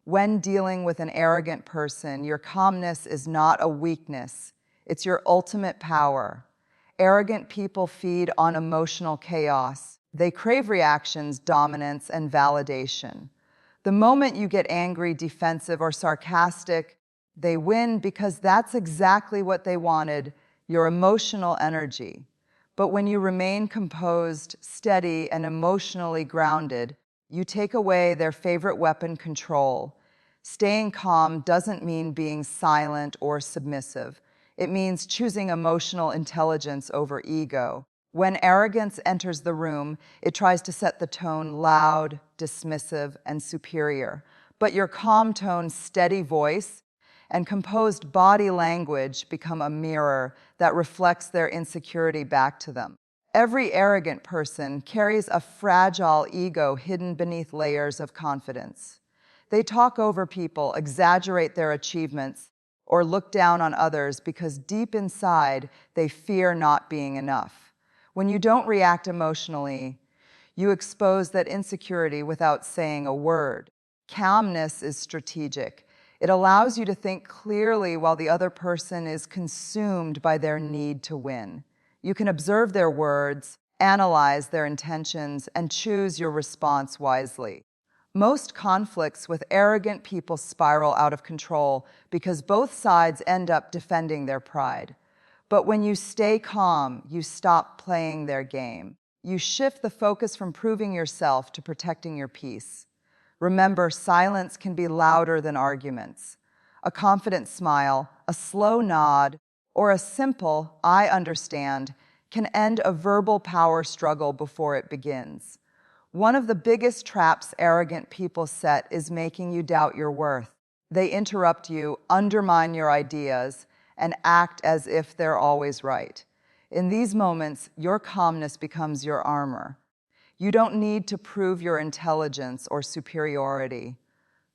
When dealing with an arrogant person, your calmness is not a weakness, it's your ultimate power. Arrogant people feed on emotional chaos. They crave reactions, dominance, and validation. The moment you get angry, defensive, or sarcastic, they win because that's exactly what they wanted, your emotional energy. But when you remain composed, steady, and emotionally grounded, you take away their favorite weapon, control. Staying calm doesn't mean being silent or submissive. It means choosing emotional intelligence over ego. When arrogance enters the room, it tries to set the tone loud, dismissive, and superior. But your calm tone, steady voice, and composed body language become a mirror that reflects their insecurity back to them. Every arrogant person carries a fragile ego hidden beneath layers of confidence. They talk over people, exaggerate their achievements, or look down on others because deep inside they fear not being enough. When you don't react emotionally, you expose that insecurity without saying a word. Calmness is strategic. It allows you to think clearly while the other person is consumed by their need to win. You can observe their words, analyze their intentions, and choose your response wisely. Most conflicts with arrogant people spiral out of control because both sides end up defending their pride. But when you stay calm, you stop playing their game. You shift the focus from proving yourself to protecting your peace. Remember, silence can be louder than arguments. A confident smile, a slow nod, or a simple "I understand" can end a verbal power struggle before it begins. One of the biggest traps arrogant people set is making you doubt your worth. They interrupt you, undermine your ideas, and act as if they're always right. In these moments, your calmness becomes your armor. You don't need to prove your intelligence or superiority.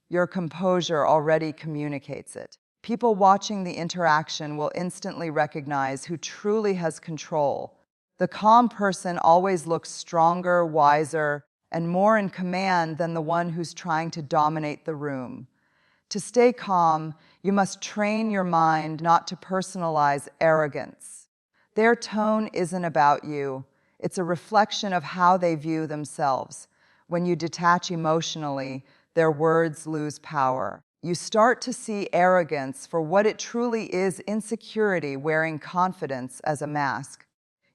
Your composure already communicates it. People watching the interaction will instantly recognize who truly has control. The calm person always looks stronger, wiser, and more in command than the one who's trying to dominate the room. To stay calm, you must train your mind not to personalize arrogance. Their tone isn't about you. It's a reflection of how they view themselves. When you detach emotionally, their words lose power. You start to see arrogance for what it truly is: insecurity wearing confidence as a mask.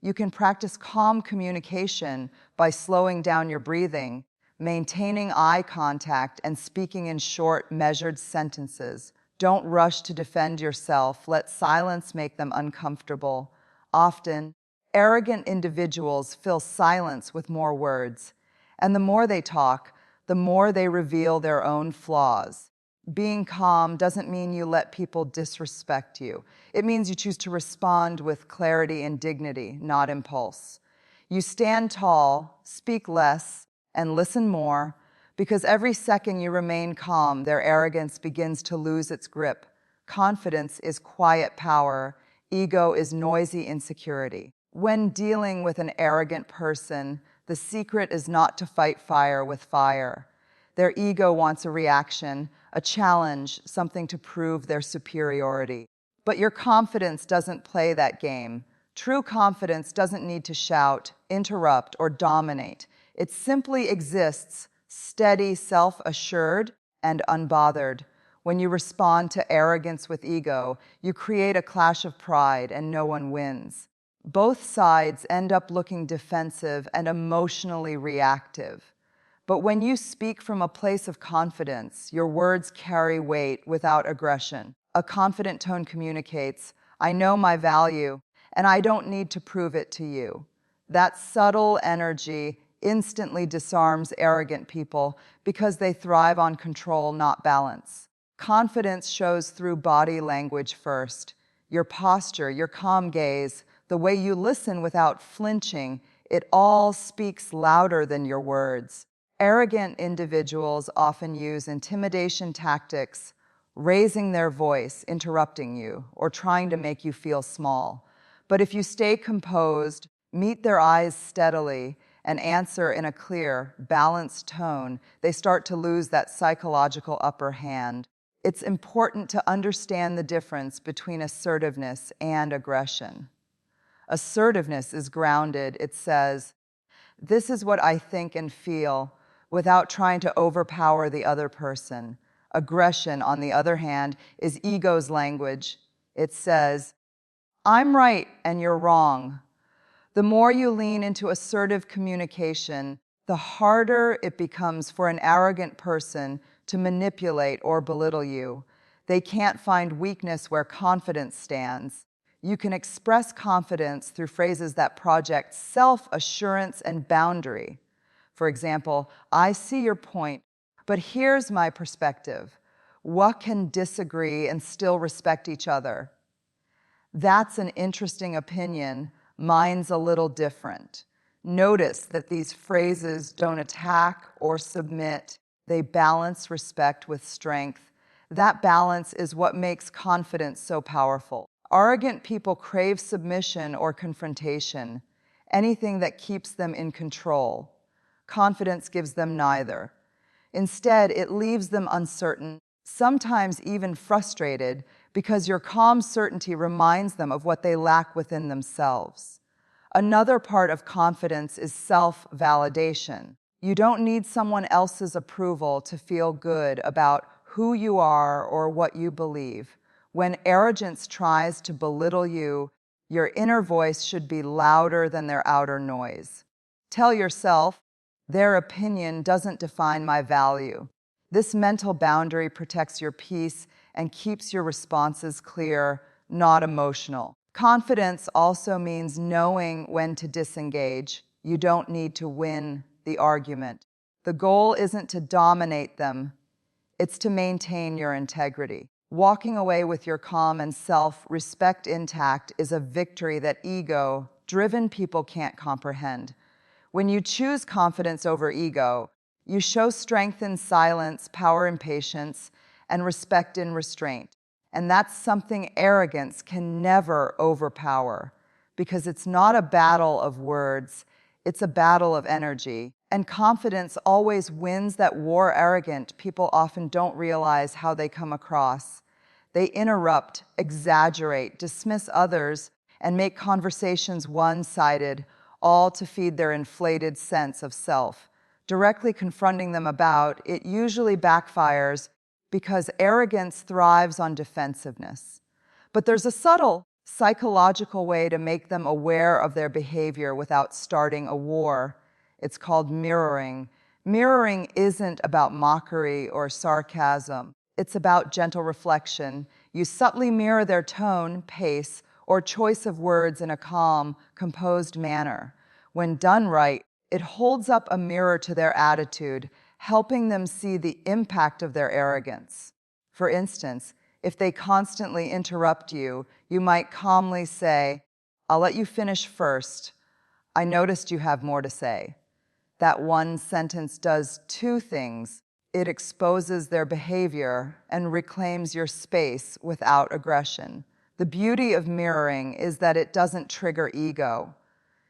You can practice calm communication by slowing down your breathing, maintaining eye contact, and speaking in short, measured sentences. Don't rush to defend yourself. Let silence make them uncomfortable. Often, arrogant individuals fill silence with more words, and the more they talk, the more they reveal their own flaws. Being calm doesn't mean you let people disrespect you. It means you choose to respond with clarity and dignity, not impulse. You stand tall, speak less, and listen more, because every second you remain calm, their arrogance begins to lose its grip. Confidence is quiet power. Ego is noisy insecurity. When dealing with an arrogant person, the secret is not to fight fire with fire. Their ego wants a reaction, a challenge, something to prove their superiority. But your confidence doesn't play that game. True confidence doesn't need to shout, interrupt, or dominate. It simply exists, steady, self-assured, and unbothered. When you respond to arrogance with ego, you create a clash of pride and no one wins. Both sides end up looking defensive and emotionally reactive. But when you speak from a place of confidence, your words carry weight without aggression. A confident tone communicates, "I know my value, and I don't need to prove it to you." That subtle energy instantly disarms arrogant people because they thrive on control, not balance. Confidence shows through body language first. Your posture, your calm gaze, the way you listen without flinching, it all speaks louder than your words. Arrogant individuals often use intimidation tactics, raising their voice, interrupting you, or trying to make you feel small. But if you stay composed, meet their eyes steadily, and answer in a clear, balanced tone, they start to lose that psychological upper hand. It's important to understand the difference between assertiveness and aggression. Assertiveness is grounded. It says, "This is what I think and feel," without trying to overpower the other person. Aggression, on the other hand, is ego's language. It says, "I'm right and you're wrong." The more you lean into assertive communication, the harder it becomes for an arrogant person to manipulate or belittle you. They can't find weakness where confidence stands. You can express confidence through phrases that project self-assurance and boundary. For example, "I see your point, but here's my perspective. What can disagree and still respect each other?" That's an interesting opinion. Mine's a little different. Notice that these phrases don't attack or submit. They balance respect with strength. That balance is what makes confidence so powerful. Arrogant people crave submission or confrontation, anything that keeps them in control. Confidence gives them neither. Instead, it leaves them uncertain, sometimes even frustrated, because your calm certainty reminds them of what they lack within themselves. Another part of confidence is self-validation. You don't need someone else's approval to feel good about who you are or what you believe. When arrogance tries to belittle you, your inner voice should be louder than their outer noise. Tell yourself, "Their opinion doesn't define my value." This mental boundary protects your peace and keeps your responses clear, not emotional. Confidence also means knowing when to disengage. You don't need to win the argument. The goal isn't to dominate them, it's to maintain your integrity. Walking away with your calm and self-respect intact is a victory that ego-driven people can't comprehend. When you choose confidence over ego, you show strength in silence, power in patience, and respect in restraint. And that's something arrogance can never overpower, because it's not a battle of words, it's a battle of energy. And confidence always wins that war. Arrogant people often don't realize how they come across. They interrupt, exaggerate, dismiss others, and make conversations one-sided, all to feed their inflated sense of self. Directly confronting them about it usually backfires because arrogance thrives on defensiveness. But there's a subtle psychological way to make them aware of their behavior without starting a war. It's called mirroring. Mirroring isn't about mockery or sarcasm. It's about gentle reflection. You subtly mirror their tone, pace, or choice of words in a calm, composed manner. When done right, it holds up a mirror to their attitude, helping them see the impact of their arrogance. For instance, if they constantly interrupt you, you might calmly say, "I'll let you finish first. I noticed you have more to say." That one sentence does two things. It exposes their behavior and reclaims your space without aggression. The beauty of mirroring is that it doesn't trigger ego.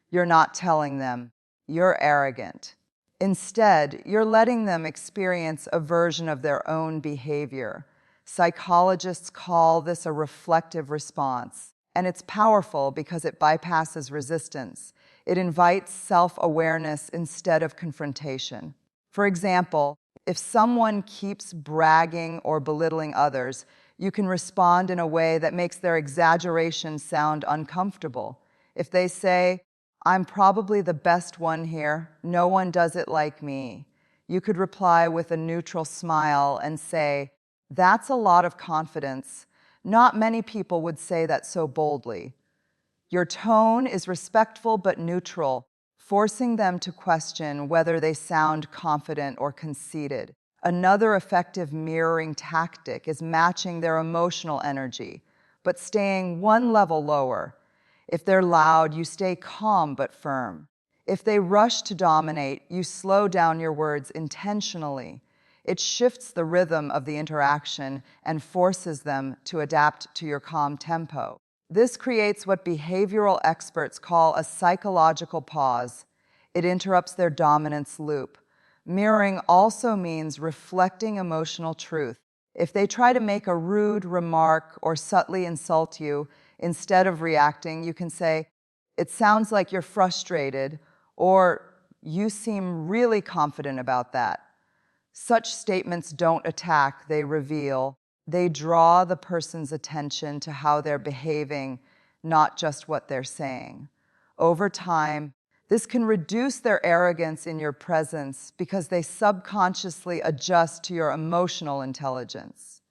You're not telling them, "You're arrogant." Instead, you're letting them experience a version of their own behavior. Psychologists call this a reflective response, and it's powerful because it bypasses resistance. It invites self-awareness instead of confrontation. For example, if someone keeps bragging or belittling others, you can respond in a way that makes their exaggeration sound uncomfortable. If they say, "I'm probably the best one here. No one does it like me," you could reply with a neutral smile and say, "That's a lot of confidence. Not many people would say that so boldly." Your tone is respectful but neutral, forcing them to question whether they sound confident or conceited. Another effective mirroring tactic is matching their emotional energy, but staying one level lower. If they're loud, you stay calm but firm. If they rush to dominate, you slow down your words intentionally. It shifts the rhythm of the interaction and forces them to adapt to your calm tempo. This creates what behavioral experts call a psychological pause. It interrupts their dominance loop. Mirroring also means reflecting emotional truth. If they try to make a rude remark or subtly insult you, instead of reacting, you can say, "It sounds like you're frustrated," or "You seem really confident about that." Such statements don't attack, they reveal. They draw the person's attention to how they're behaving, not just what they're saying. Over time, this can reduce their arrogance in your presence because they subconsciously adjust to your emotional intelligence.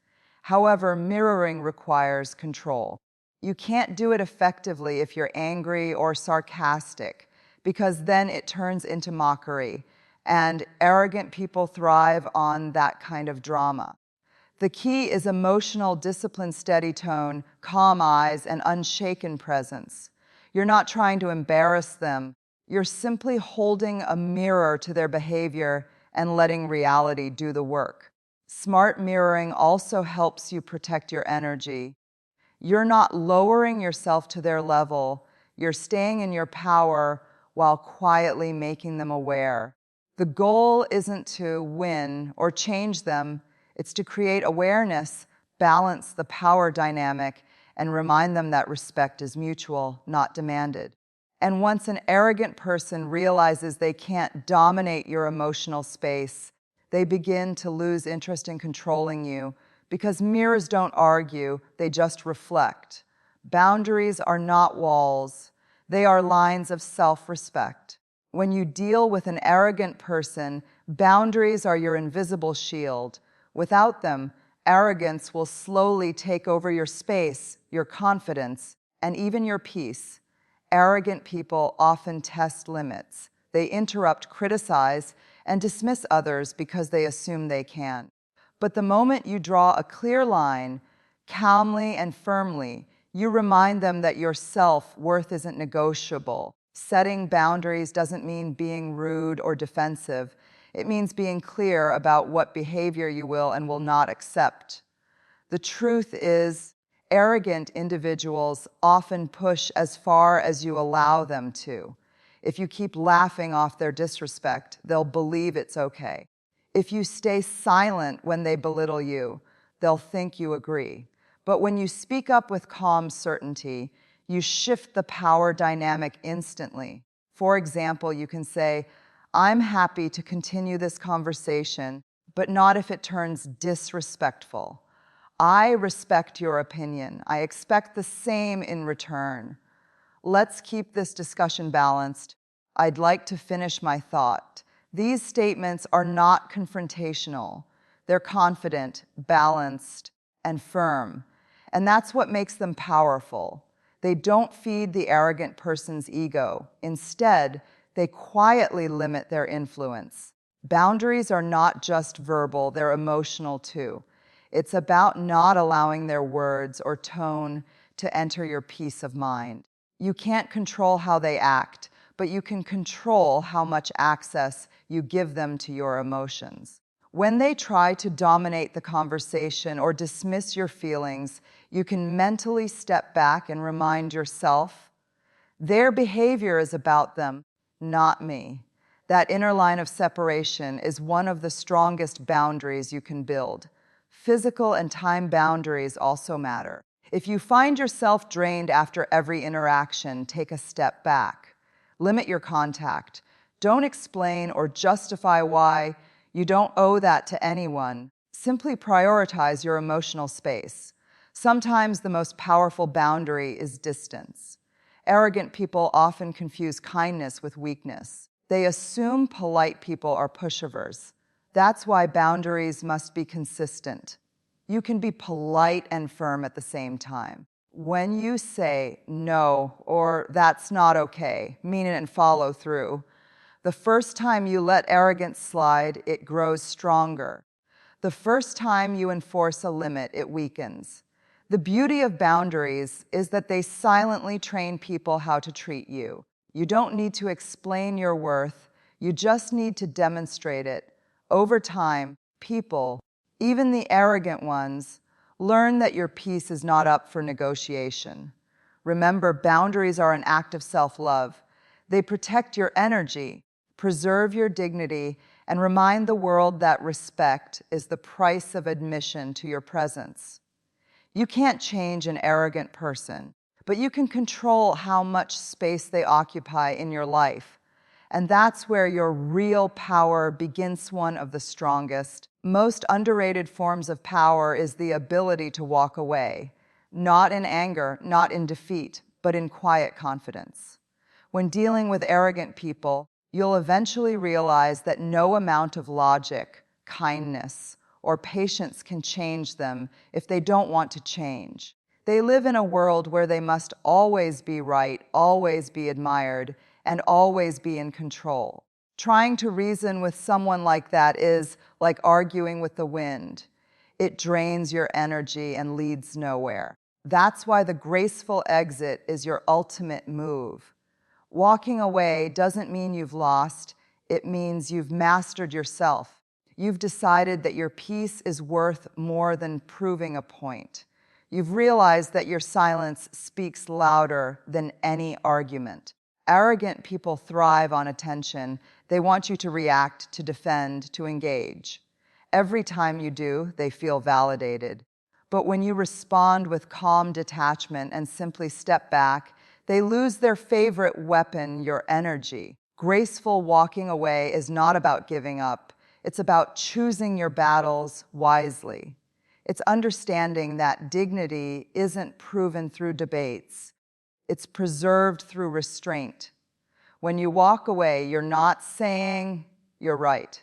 However, mirroring requires control. You can't do it effectively if you're angry or sarcastic, because then it turns into mockery, and arrogant people thrive on that kind of drama. The key is emotional discipline, steady tone, calm eyes, and unshaken presence. You're not trying to embarrass them. You're simply holding a mirror to their behavior and letting reality do the work. Smart mirroring also helps you protect your energy. You're not lowering yourself to their level. You're staying in your power while quietly making them aware. The goal isn't to win or change them. It's to create awareness, balance the power dynamic, and remind them that respect is mutual, not demanded. And once an arrogant person realizes they can't dominate your emotional space, they begin to lose interest in controlling you, because mirrors don't argue, they just reflect. Boundaries are not walls, they are lines of self-respect. When you deal with an arrogant person, boundaries are your invisible shield. Without them, arrogance will slowly take over your space, your confidence, and even your peace. Arrogant people often test limits. They interrupt, criticize, and dismiss others because they assume they can. But the moment you draw a clear line, calmly and firmly, you remind them that your self-worth isn't negotiable. Setting boundaries doesn't mean being rude or defensive. It means being clear about what behavior you will and will not accept. The truth is, arrogant individuals often push as far as you allow them to. If you keep laughing off their disrespect, they'll believe it's okay. If you stay silent when they belittle you, they'll think you agree. But when you speak up with calm certainty, you shift the power dynamic instantly. For example, you can say, "I'm happy to continue this conversation, but not if it turns disrespectful. I respect your opinion. I expect the same in return. Let's keep this discussion balanced. I'd like to finish my thought." These statements are not confrontational. They're confident, balanced, and firm. And that's what makes them powerful. They don't feed the arrogant person's ego. Instead, they quietly limit their influence. Boundaries are not just verbal, they're emotional too. It's about not allowing their words or tone to enter your peace of mind. You can't control how they act, but you can control how much access you give them to your emotions. When they try to dominate the conversation or dismiss your feelings, you can mentally step back and remind yourself, their behavior is about them, not me. That inner line of separation is one of the strongest boundaries you can build. Physical and time boundaries also matter. If you find yourself drained after every interaction, take a step back. Limit your contact. Don't explain or justify why. You don't owe that to anyone. Simply prioritize your emotional space. Sometimes the most powerful boundary is distance. Arrogant people often confuse kindness with weakness. They assume polite people are pushovers. That's why boundaries must be consistent. You can be polite and firm at the same time. When you say no or that's not okay, mean it and follow through, the first time you let arrogance slide, it grows stronger. The first time you enforce a limit, it weakens. The beauty of boundaries is that they silently train people how to treat you. You don't need to explain your worth, you just need to demonstrate it. Over time, people, even the arrogant ones, learn that your peace is not up for negotiation. Remember, boundaries are an act of self-love. They protect your energy, Preserve your dignity and remind the world that respect is the price of admission to your presence. You can't change an arrogant person, but you can control how much space they occupy in your life. And that's where your real power begins. One of the strongest, most underrated forms of power is the ability to walk away, not in anger, not in defeat, but in quiet confidence. When dealing with arrogant people, you'll eventually realize that no amount of logic, kindness, or patience can change them if they don't want to change. They live in a world where they must always be right, always be admired, and always be in control. Trying to reason with someone like that is like arguing with the wind. It drains your energy and leads nowhere. That's why the graceful exit is your ultimate move. Walking away doesn't mean you've lost, it means you've mastered yourself. You've decided that your peace is worth more than proving a point. You've realized that your silence speaks louder than any argument. Arrogant people thrive on attention. They want you to react, to defend, to engage. Every time you do, they feel validated. But when you respond with calm detachment and simply step back, they lose their favorite weapon, your energy. Graceful walking away is not about giving up. It's about choosing your battles wisely. It's understanding that dignity isn't proven through debates. It's preserved through restraint. When you walk away, you're not saying you're right.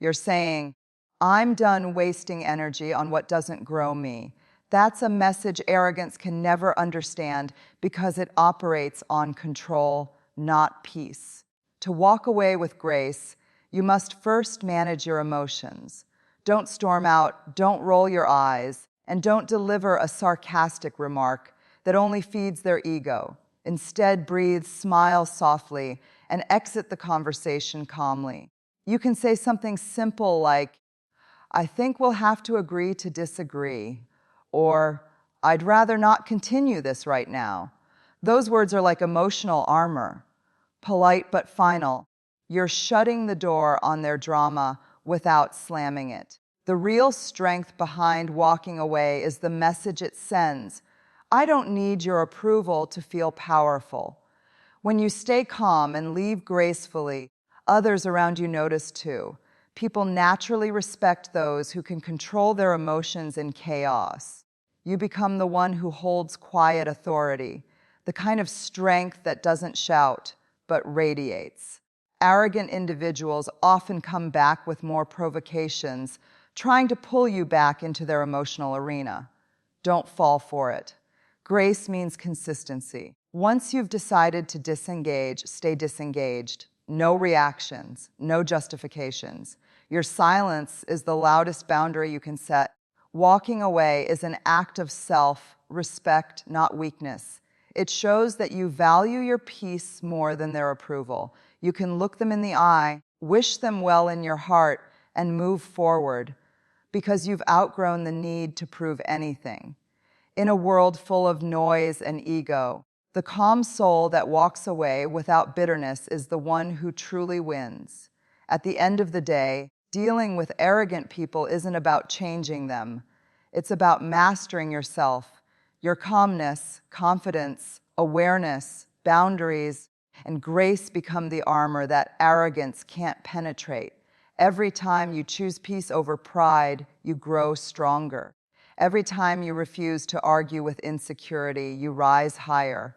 You're saying, I'm done wasting energy on what doesn't grow me. That's a message arrogance can never understand because it operates on control, not peace. To walk away with grace, you must first manage your emotions. Don't storm out, don't roll your eyes, and don't deliver a sarcastic remark that only feeds their ego. Instead, breathe, smile softly, and exit the conversation calmly. You can say something simple like, I think we'll have to agree to disagree, or I'd rather not continue this right now. Those words are like emotional armor, polite but final. You're shutting the door on their drama without slamming it. The real strength behind walking away is the message it sends. I don't need your approval to feel powerful. When you stay calm and leave gracefully, others around you notice too. People naturally respect those who can control their emotions in chaos. You become the one who holds quiet authority, the kind of strength that doesn't shout, but radiates. Arrogant individuals often come back with more provocations, trying to pull you back into their emotional arena. Don't fall for it. Grace means consistency. Once you've decided to disengage, stay disengaged. No reactions, no justifications. Your silence is the loudest boundary you can set. Walking away is an act of self-respect, not weakness. It shows that you value your peace more than their approval. You can look them in the eye, wish them well in your heart, and move forward because you've outgrown the need to prove anything. In a world full of noise and ego, the calm soul that walks away without bitterness is the one who truly wins. At the end of the day, dealing with arrogant people isn't about changing them. It's about mastering yourself. Your calmness, confidence, awareness, boundaries, and grace become the armor that arrogance can't penetrate. Every time you choose peace over pride, you grow stronger. Every time you refuse to argue with insecurity, you rise higher.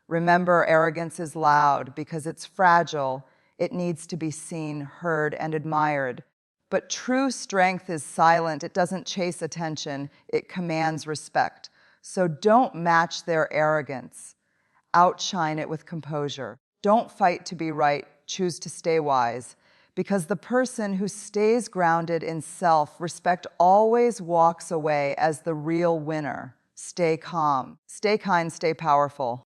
Remember, arrogance is loud because it's fragile. It needs to be seen, heard, and admired. But true strength is silent. It doesn't chase attention. It commands respect. So don't match their arrogance. Outshine it with composure. Don't fight to be right. Choose to stay wise. Because the person who stays grounded in self-respect always walks away as the real winner. Stay calm. Stay kind. Stay powerful.